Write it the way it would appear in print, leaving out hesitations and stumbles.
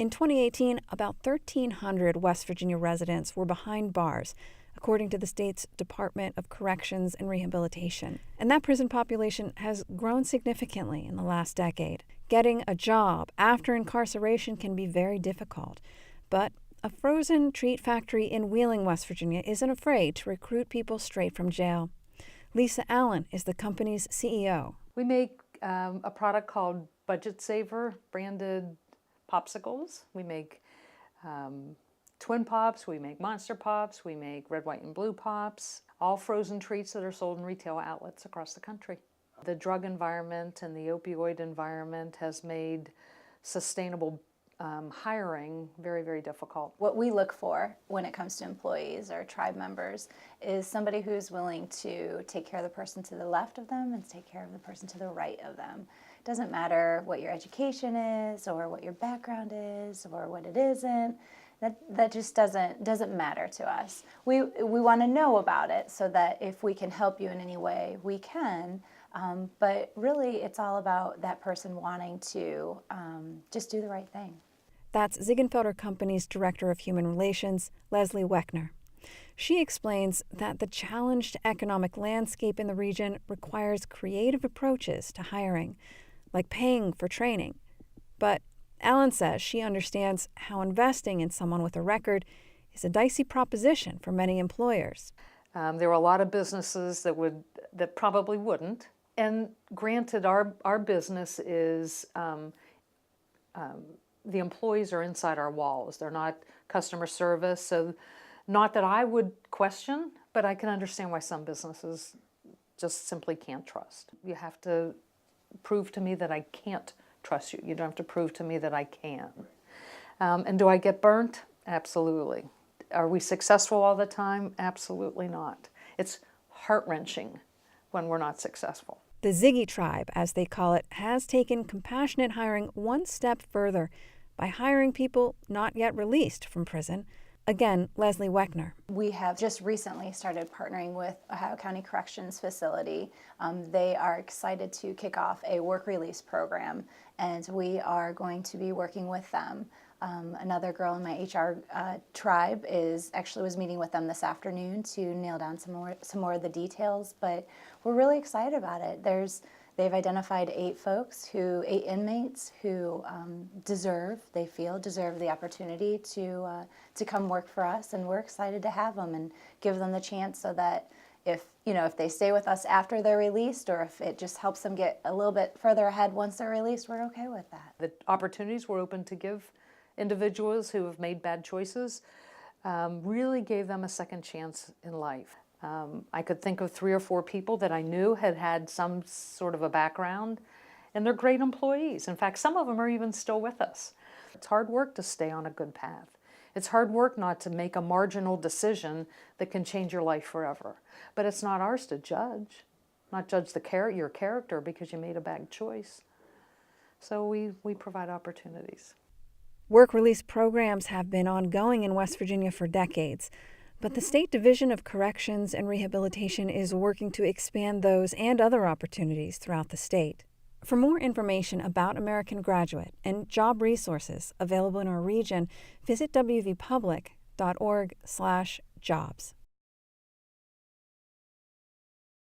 In 2018, about 1,300 West Virginia residents were behind bars, according to the state's Department of Corrections and Rehabilitation. And that prison population has grown significantly in the last decade. Getting a job after incarceration can be very difficult. But a frozen treat factory in Wheeling, West Virginia, isn't afraid to recruit people straight from jail. Lisa Allen is the company's CEO. We make a product called Budget Saver branded popsicles. We make Twin Pops, we make Monster Pops, we make Red, White, and Blue Pops, all frozen treats that are sold in retail outlets across the country. The drug environment and the opioid environment has made sustainable hiring very, very difficult. What we look for when it comes to employees or tribe members is somebody who's willing to take care of the person to the left of them and take care of the person to the right of them. It doesn't matter what your education is or what your background is or what it isn't. That just doesn't matter to us. We want to know about it so that if we can help you in any way, we can. But really, it's all about that person wanting to just do the right thing. That's Ziegenfelder Company's Director of Human Relations, Leslie Weckner. She explains that the challenged economic landscape in the region requires creative approaches to hiring, like paying for training. But Allen says she understands how investing in someone with a record is a dicey proposition for many employers. There are a lot of businesses that probably wouldn't. And granted, our business is the employees are inside our walls. They're not customer service. So not that I would question, but I can understand why some businesses just simply can't trust. You have to prove to me that I can't trust you. You don't have to prove to me that I can. And do I get burnt? Absolutely. Are we successful all the time? Absolutely not. It's heart-wrenching when we're not successful. The Ziggy Tribe, as they call it, has taken compassionate hiring one step further by hiring people not yet released from prison. Again, Leslie Weckner. We have just recently started partnering with Ohio County Corrections Facility. They are excited to kick off a work release program, and we are going to be working with them. Another girl in my HR tribe was meeting with them this afternoon to nail down some more of the details, but we're really excited about it. They've identified 8 inmates who deserve the opportunity to come work for us, and we're excited to have them and give them the chance so that if they stay with us after they're released, or if it just helps them get a little bit further ahead once they're released, we're okay with that. The opportunities we're open to give individuals who have made bad choices really gave them a second chance in life. I could think of 3 or 4 people that I knew had some sort of a background, and they're great employees. In fact, some of them are even still with us. It's hard work to stay on a good path. It's hard work not to make a marginal decision that can change your life forever. But it's not ours to judge, not judge your character because you made a bad choice. So we provide opportunities. Work release programs have been ongoing in West Virginia for decades, but the State Division of Corrections and Rehabilitation is working to expand those and other opportunities throughout the state. For more information about American Graduate and job resources available in our region, visit wvpublic.org/jobs.